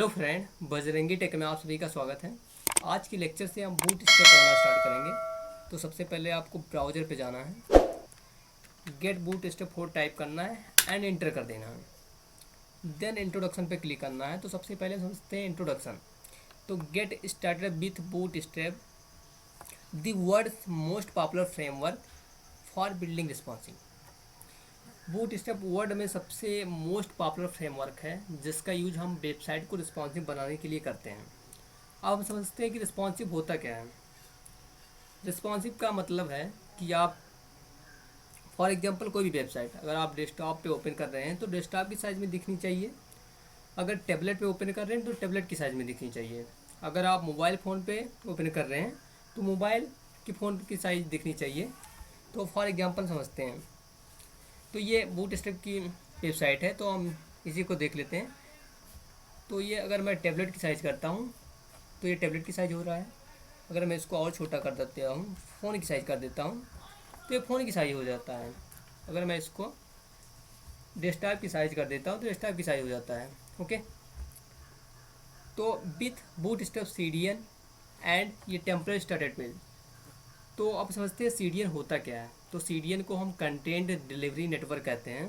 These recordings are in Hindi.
हेलो फ्रेंड, बजरंगी टेक में आप सभी का स्वागत है। आज की लेक्चर से हम बूट स्ट्रैप बनाना स्टार्ट करेंगे। तो सबसे पहले आपको ब्राउज़र पे जाना है, गेट बूट स्ट्रैप 4 टाइप करना है एंड इंटर कर देना है। देन इंट्रोडक्शन पे क्लिक करना है। तो सबसे पहले समझते हैं इंट्रोडक्शन। तो get started with Bootstrap, the world's most popular framework for building responsive. Bootstrap world में सबसे मोस्ट पॉपुलर फ्रेमवर्क है जिसका यूज हम वेबसाइट को रिस्पॉन्सिव बनाने के लिए करते हैं। अब हम समझते हैं कि रिस्पॉन्सिव होता क्या है। रिस्पॉन्सिव का मतलब है कि आप फॉर एग्जांपल कोई भी वेबसाइट अगर आप डेस्कटॉप पे ओपन कर रहे हैं तो डेस्कटॉप की साइज़ में दिखनी चाहिए। अगर टैबलेट पे ओपन कर रहे हैं तो टैबलेट की साइज़ में दिखनी चाहिए। अगर आप मोबाइल फ़ोन पे ओपन कर रहे हैं तो मोबाइल की फ़ोन की साइज़ दिखनी चाहिए। तो फॉर एग्जांपल समझते हैं, तो ये बूट स्ट्रैप की वेबसाइट है, तो हम इसी को देख लेते हैं। तो ये अगर मैं टैबलेट की साइज़ करता हूँ तो ये टैबलेट की साइज़ हो रहा है। अगर मैं इसको और छोटा कर देता हूँ, फ़ोन की साइज़ कर देता हूँ, तो ये फ़ोन की साइज़ हो जाता है। अगर मैं इसको डेस्कटॉप की साइज़ कर देता हूँ तो डेस्कटॉप की साइज़ हो जाता है। ओके, तो with Bootstrap CDN and ये टेम्परेरी स्टार्टेड पेज। तो अब समझते हैं सीडीएन होता क्या है। तो सीडीएन को हम कंटेंट डिलीवरी नेटवर्क कहते हैं।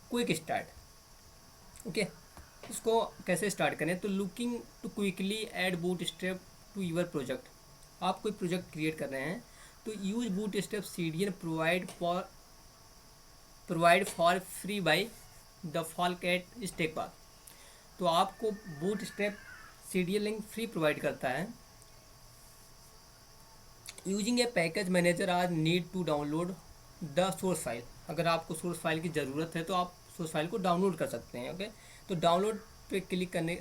Quick start. ओके, इसको कैसे स्टार्ट करें। तो looking to quickly add Bootstrap to your project. आप कोई प्रोजेक्ट क्रिएट कर रहे हैं तो use Bootstrap CDN provide for free by the folk at StackPath. तो आपको Bootstrap CDN link free provide करता है। यूजिंग ए पैकेज मैनेजर आज need to download the source file. अगर आपको सोर्स फाइल की ज़रूरत है तो आप सोर्स फाइल को डाउनलोड कर सकते हैं। ओके, तो डाउनलोड पे क्लिक करने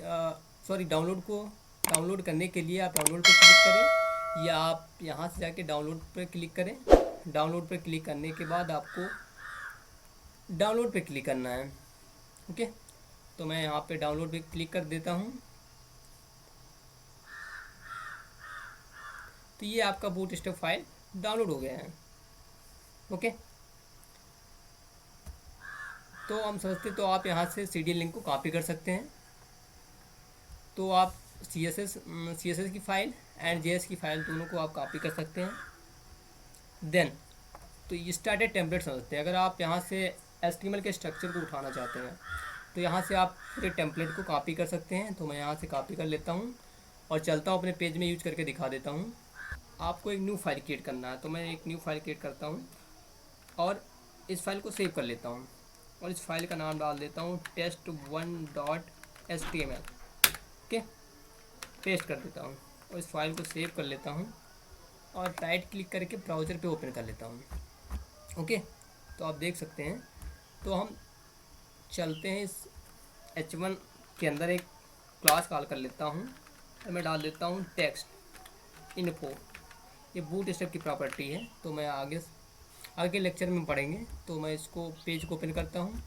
डाउनलोड करने के लिए आप डाउनलोड पे क्लिक करें या आप यहाँ से जाके डाउनलोड पे क्लिक करें। डाउनलोड पे क्लिक करने के बाद आपको डाउनलोड पे क्लिक करना है। ओके, तो मैं यहाँ पे डाउनलोड पे क्लिक कर देता हूँ। तो ये आपका बूट स्ट्रैप फाइल डाउनलोड हो गया है। ओके, तो हम समझते, तो आप यहाँ से सीडीएन लिंक को कॉपी कर सकते हैं। तो आप सी एस एस की फ़ाइल एंड जेएस की फ़ाइल दोनों को आप कॉपी कर सकते हैं। देन तो ये स्टार्टेड टेम्पलेट समझते हैं। अगर आप यहाँ से एचटीएमएल के स्ट्रक्चर को उठाना चाहते हैं तो यहाँ से आप पूरे टेम्पलेट को कॉपी कर सकते हैं। तो मैं यहाँ से कॉपी कर लेता हूँ और चलता हूँ अपने पेज में यूज करके दिखा देता हूँ। आपको एक न्यू फाइल क्रिएट करना है, तो मैं एक न्यू फाइल क्रिएट करता हूँ और इस फाइल को सेव कर लेता हूँ और इस फाइल का नाम डाल देता हूँ test1.html। ओके, पेस्ट कर देता हूँ और इस फाइल को सेव कर लेता हूँ और राइट क्लिक करके ब्राउज़र पे ओपन कर लेता हूँ। ओके, तो आप देख सकते हैं। तो हम चलते हैं इस h1 के अंदर एक क्लास कॉल कर लेता हूँ और मैं डाल देता हूँ टेक्स्ट इन्फो। ये बूट स्ट्रैप की प्रॉपर्टी है, तो मैं आगे लेक्चर में पढ़ेंगे। तो मैं इसको पेज को ओपन करता हूँ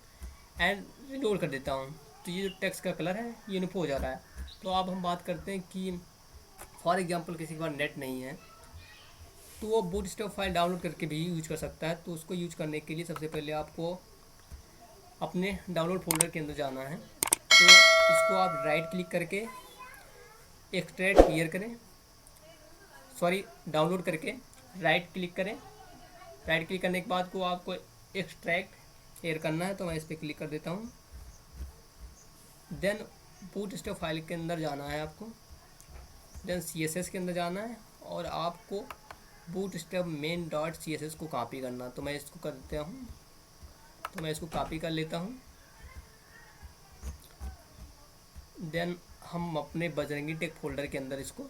एंड रिलोड कर देता हूँ। तो ये जो टेक्स्ट का कलर है ये इन्फो हो जा रहा है। तो अब हम बात करते हैं कि फॉर एग्जांपल किसी के पास नेट नहीं है तो वो बूट स्ट्रैप फाइल डाउनलोड करके भी यूज कर सकता है। तो उसको यूज करने के लिए सबसे पहले आपको अपने डाउनलोड फोल्डर के अंदर जाना है। तो इसको आप राइट क्लिक करके एक्सट्रैक्ट हियर करें, डाउनलोड करके राइट क्लिक करें। राइट क्लिक करने के बाद को आपको एक्सट्रैक्ट एयर करना है, तो मैं इस पर क्लिक कर देता हूँ। देन बूट स्ट्रैप फाइल के अंदर जाना है आपको। देन CSS के अंदर जाना है और आपको boot strap main dot CSS को कॉपी करना। तो मैं इसको कर देता हूँ, तो मैं इसको कॉपी कर लेता हूँ। देन हम अपने बजरंगी टेक फोल्डर के अंदर इसको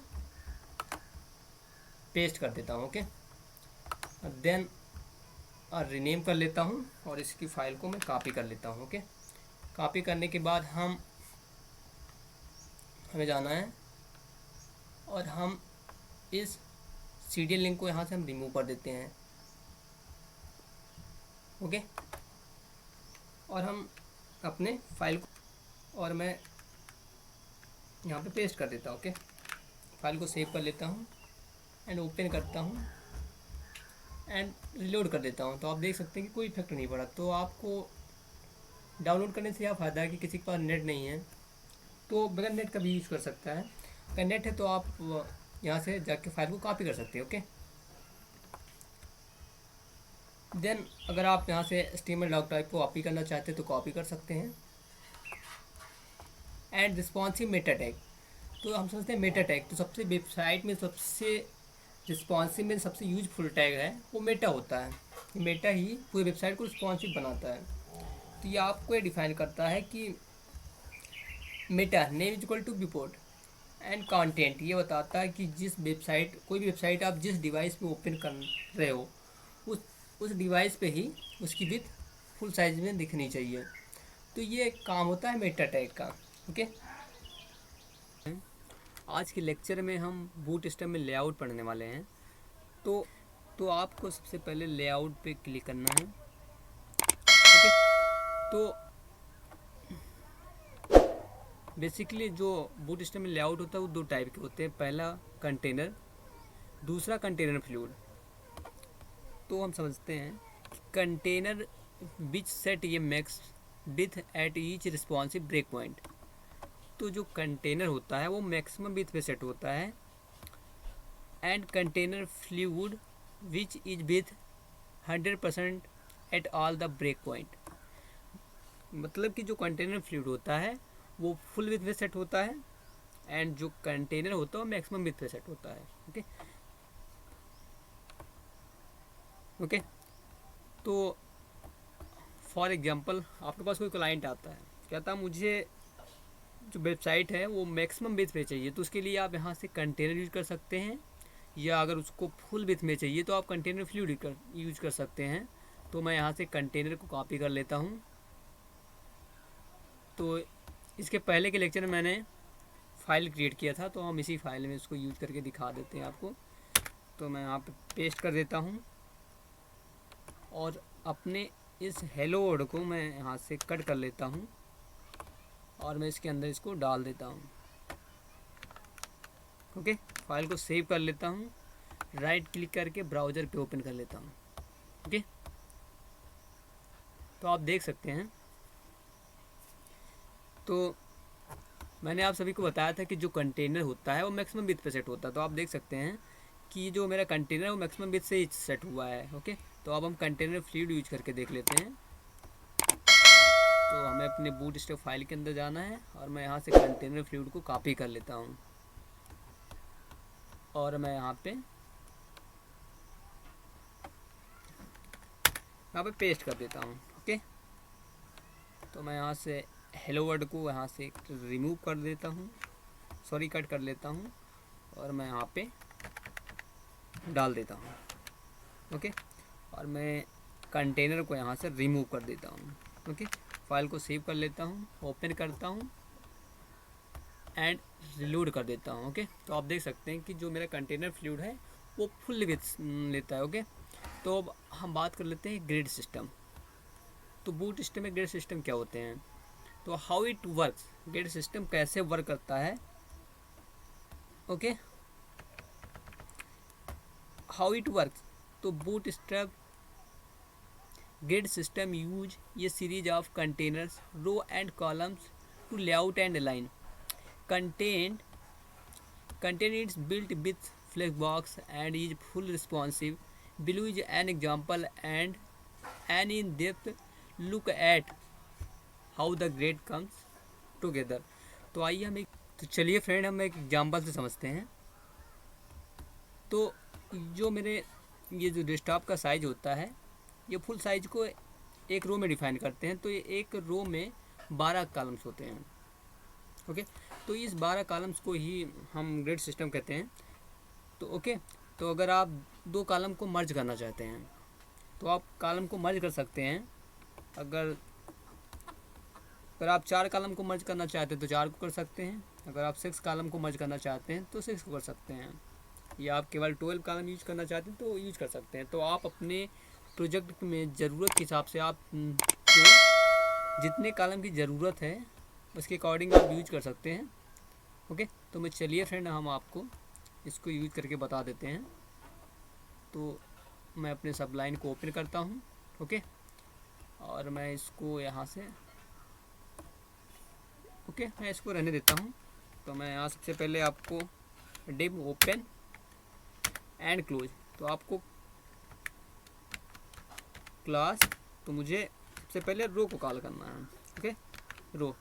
पेस्ट कर देता हूँ। ओके, देन रीनेम कर लेता हूँ और इसकी फ़ाइल को मैं कॉपी कर लेता हूँ। ओके, कॉपी करने के बाद हमें जाना है और हम इस सीडीएन लिंक को यहाँ से हम रिमूव कर देते हैं। ओके, और हम अपने फाइल को और मैं यहाँ पे पेस्ट कर देता हूँ। ओके, फाइल को सेव कर लेता हूँ एंड ओपन करता हूँ एंड रिलोड कर देता हूँ। तो आप देख सकते हैं कि कोई इफेक्ट नहीं पड़ा। तो आपको डाउनलोड करने से यह फ़ायदा है कि किसी के पास नेट नहीं है तो बगैर नेट का भी यूज़ कर सकता है। अगर नेट है तो आप यहाँ से जाके फाइल को कॉपी कर सकते हैं। ओके, देन अगर आप यहाँ से HTML डॉक टाइप को कॉपी करना चाहते हैं तो कॉपी कर सकते हैं। एंड रिस्पॉन्सिव मेटा टैग, तो हम समझते हैं मेटा टैग तो सबसे वेबसाइट में सबसे रिस्पॉन्सिव में सबसे यूजफुल टैग है वो मेटा होता है। मेटा ही पूरी वेबसाइट को रिस्पॉन्सिव बनाता है। तो ये आपको ये डिफाइन करता है कि meta name is equal to viewport and content, ये बताता है कि जिस वेबसाइट कोई भी वेबसाइट आप जिस डिवाइस पे ओपन कर रहे हो उस डिवाइस पे ही उसकी विथ फुल साइज में दिखनी चाहिए। तो ये काम होता है मेटा टैग का। ओके, आज के लेक्चर में हम बूटस्ट्रैप में लेआउट पढ़ने वाले हैं। तो आपको सबसे पहले लेआउट पे क्लिक करना है। ओके, तो बेसिकली जो बूटस्ट्रैप में लेआउट होता है वो दो टाइप के होते हैं। पहला कंटेनर, दूसरा कंटेनर फ्लूइड। तो हम समझते हैं कंटेनर विच सेट ये max width at each responsive break point. तो जो कंटेनर होता है वो मैक्सिमम विथ पे सेट होता है। And container fluid which is width 100% at all the break point. मतलब कि जो कंटेनर फ्लूइड होता है वो फुल विथ पे सेट होता है एंड जो कंटेनर होता है वो मैक्सिमम विथ पे सेट होता है। ओके ओके, तो फॉर एग्जांपल आपके पास कोई क्लाइंट आता है, कहता है मुझे जो वेबसाइट है वो मैक्सिमम विथ पे चाहिए, तो उसके लिए आप यहाँ से कंटेनर यूज कर सकते हैं, या अगर उसको फुल विथ में चाहिए तो आप कंटेनर फ्लूइड यूज कर सकते हैं। तो मैं यहाँ से कंटेनर को कॉपी कर लेता हूँ। तो इसके पहले के लेक्चर में मैंने फाइल क्रिएट किया था, तो हम इसी फाइल में इसको यूज करके दिखा देते हैं आपको। तो मैं यहाँ पे पेस्ट कर देता हूँ और अपने इस हेलो वर्ड को मैं यहाँ से कट कर लेता हूँ और मैं इसके अंदर इसको डाल देता हूँ। ओके, फाइल को सेव कर लेता हूँ, राइट क्लिक करके ब्राउज़र पे ओपन कर लेता हूँ। ओके, तो आप देख सकते हैं, तो मैंने आप सभी को बताया था कि जो कंटेनर होता है वो मैक्सिमम विथ पे सेट होता है। तो आप देख सकते हैं कि जो मेरा कंटेनर है वो मैक्सिमम विथ से ही सेट हुआ है। ओके, तो अब हम कंटेनर फ्लूइड यूज करके देख लेते हैं। तो हमें अपने बूटस्ट्रैप फाइल के अंदर जाना है और मैं यहाँ से कंटेनर फ्लूइड को कॉपी कर लेता हूँ और मैं यहाँ पे पेस्ट कर देता हूँ। ओके, तो मैं यहाँ से हेलो वर्ड को यहाँ से रिमूव कर देता हूँ, सॉरी कट कर लेता हूँ और मैं यहाँ पे डाल देता हूँ। ओके, और मैं कंटेनर को यहाँ से रिमूव कर देता हूँ। ओके, फाइल को सेव कर लेता हूँ, ओपन करता हूँ एंड रिलोड कर देता हूँ। ओके, तो आप देख सकते हैं कि जो मेरा कंटेनर फ्लूइड है वो फुल विथ लेता है। ओके, तो अब हम बात कर लेते हैं ग्रिड सिस्टम। तो बूटस्ट्रैप में ग्रिड सिस्टम क्या होते हैं, तो how it works, grid system कैसे वर्क करता है। ओके, हाउ इट वर्क्स, तो बूटस्ट्रैप ग्रिड सिस्टम यूज ये series of containers, row and columns to layout and align content is built with flexbox and is full responsive. Below is an example and an in-depth look at how the grade comes together. तो आइए हम तो चलिए फ्रेंड हम एक एग्जाम्पल से समझते हैं। तो जो मेरे ये जो डेस्कटॉप का साइज होता है ये फुल साइज को एक रो में डिफाइन करते हैं। तो ये एक रो में 12 कॉलम्स होते हैं। ओके, तो इस 12 कॉलम्स को ही हम ग्रिड सिस्टम कहते हैं। तो ओके, तो अगर आप दो कॉलम को मर्ज करना चाहते हैं तो आप कॉलम को मर्ज कर सकते हैं। अगर आप 4 कॉलम को मर्ज करना चाहते हैं तो 4 को कर सकते हैं। अगर आप 6 कॉलम को मर्ज करना चाहते हैं तो 6 को कर सकते हैं, या आप केवल 12 कॉलम यूज करना चाहते हैं तो यूज कर सकते हैं। तो आप अपने प्रोजेक्ट में ज़रूरत के हिसाब से आप जितने कॉलम की ज़रूरत है उसके अकॉर्डिंग आप यूज कर सकते हैं। ओके, तो मैं चलिए फ्रेंड हम आपको इसको यूज करके बता देते हैं। तो मैं अपने सबलाइन को ओपन करता हूँ। ओके, और मैं इसको यहाँ से ओके, मैं इसको रहने देता हूँ। तो मैं यहाँ सबसे पहले आपको डिव ओपन एंड क्लोज, तो आपको क्लास, तो मुझे सबसे पहले रो को कॉल करना है। Okay, row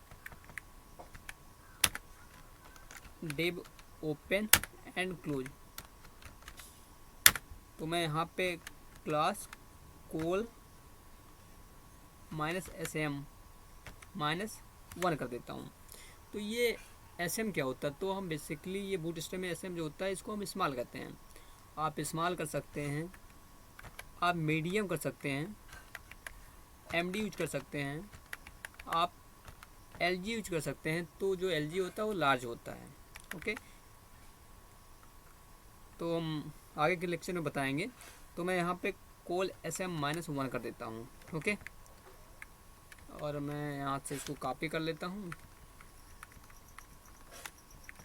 div open and close, तो मैं यहाँ पे क्लास कोल -sm -1 कर देता हूँ। तो ये sm क्या होता है, तो हम बेसिकली ये बूटस्ट्रैप में sm जो होता है इसको हम स्मॉल कहते हैं। आप स्मॉल कर सकते हैं, आप मीडियम कर सकते हैं, MD यूज कर सकते हैं, आप LG यूज कर सकते हैं। तो जो LG होता है वो लार्ज होता है। ओके, तो हम आगे के लेक्चर में बताएंगे। तो मैं यहाँ पे कोल SM -1 कर देता हूँ। ओके, और मैं यहाँ से इसको कॉपी कर लेता हूँ।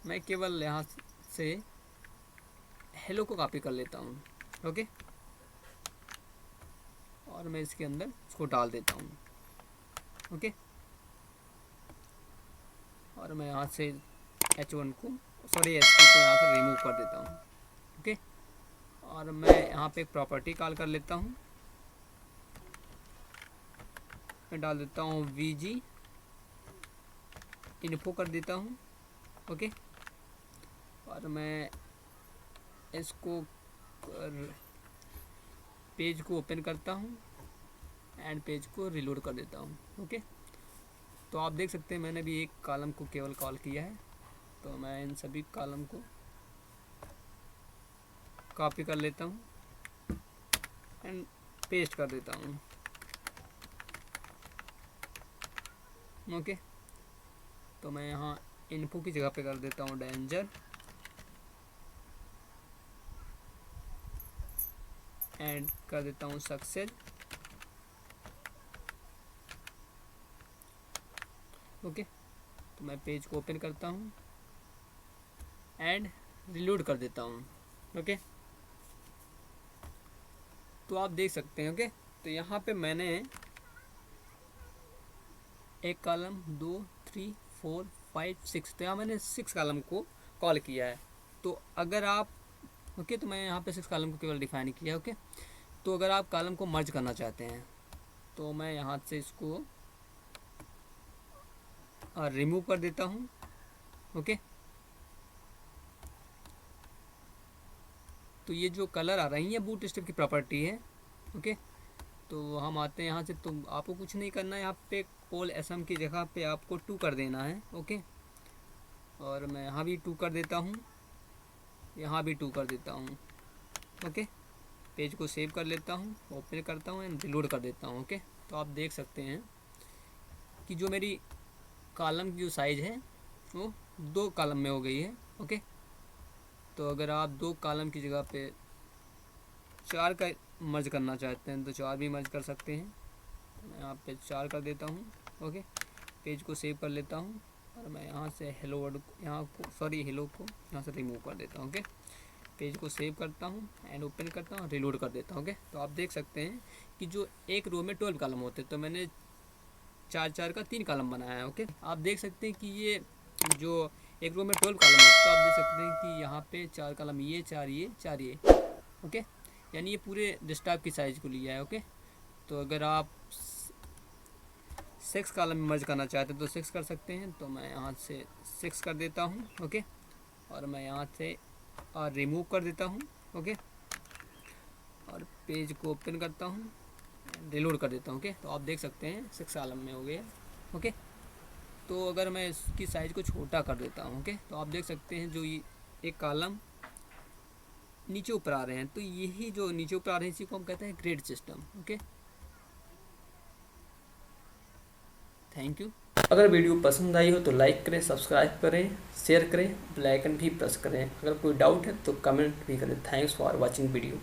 मैं केवल यहाँ से हेलो को कॉपी कर लेता हूँ। ओके, और मैं इसके अंदर इसको डाल देता हूँ। ओके, और मैं यहाँ से H1 को H2 को यहाँ से रिमूव कर देता हूँ। ओके, और मैं यहाँ पे एक प्रॉपर्टी कॉल कर लेता हूँ। मैं डाल देता हूँ VG इन्फो कर देता हूँ। ओके, और मैं इसको पेज को ओपन करता हूँ एंड पेज को रिलोड कर देता हूँ। ओके, तो आप देख सकते हैं मैंने भी एक कॉलम को केवल कॉल किया है। तो मैं इन सभी कॉलम को कॉपी कर लेता हूँ एंड पेस्ट कर देता हूँ। ओके, तो मैं यहाँ इन्फो की जगह पे कर देता हूँ डेंजर एंड कर देता हूँ सक्सेस। ओके, तो मैं पेज को ओपन करता हूँ एंड रिलोड कर देता हूँ। ओके, तो आप देख सकते हैं। ओके, तो यहाँ पे मैंने एक कॉलम 2 3 4 5 6, तो यहाँ मैंने 6 कॉलम को कॉल किया है। तो अगर आप ओके, तो मैं यहाँ पे 6 कॉलम को केवल डिफाइन किया है। ओके, तो अगर आप कॉलम को मर्ज करना चाहते हैं तो मैं यहाँ से इसको रिमूव कर देता हूँ। ओके, तो ये जो कलर आ रही है बूटस्ट्रैप की प्रॉपर्टी है। ओके, तो हम आते हैं यहाँ से। तो आपको कुछ नहीं करना है, यहाँ पे कोल SM की जगह पे आपको 2 कर देना है। ओके, और मैं यहाँ भी 2 कर देता हूँ, यहाँ भी 2 कर देता हूँ। ओके, पेज को सेव कर लेता हूँ, ओपन करता हूँ एंड रिलोड कर देता हूँ। ओके, तो आप देख सकते हैं कि जो मेरी कॉलम की जो साइज़ है वो 2 कॉलम में हो गई है। ओके, तो अगर आप 2 कॉलम की जगह पे 4 का मर्ज करना चाहते हैं तो 4 भी मर्ज कर सकते हैं। मैं यहाँ पे 4 कर देता हूँ। ओके, पेज को सेव कर लेता हूँ और मैं यहाँ से हेलो वर्ड हेलो को यहाँ से रिमूव कर देता हूँ। ओके, पेज को सेव करता हूँ एंड ओपन करता हूँ, रिलोड कर देता हूँ। ओके, तो आप देख सकते हैं कि जो एक रो में 12 कॉलम होते हैं तो मैंने 4 का 3 कॉलम बनाया है। ओके, आप देख सकते हैं कि ये जो एक रो में 12 कॉलम होते हैं तो आप देख सकते हैं कि यहाँ पे 4 कॉलम, ये 4 ये 4 ये। ओके, यानी ये पूरे डेस्कटॉप की साइज़ को लिया है। ओके, तो अगर आप 6 कॉलम में मर्ज करना चाहते हैं तो 6 कर सकते हैं। तो मैं यहाँ से 6 कर देता हूँ। ओके, और मैं यहाँ से रिमूव कर देता हूँ। ओके, और पेज को ओपन करता हूँ, रिलोड कर देता हूँ। ओके, तो आप देख सकते हैं 6 कॉलम में हो गया। ओके, तो अगर मैं इसकी साइज़ को छोटा कर देता हूँ। ओके, तो आप देख सकते हैं जो ये एक कॉलम नीचे ऊपर आ रहे हैं, तो यही जो नीचे ऊपर आ रहे हैं इसी को हम कहते हैं grid system. Okay, thank you. अगर वीडियो पसंद आई हो तो लाइक करें, सब्सक्राइब करें, शेयर करें, बेल आइकन भी प्रेस करें। अगर कोई डाउट है तो कमेंट भी करें। Thanks for watching video.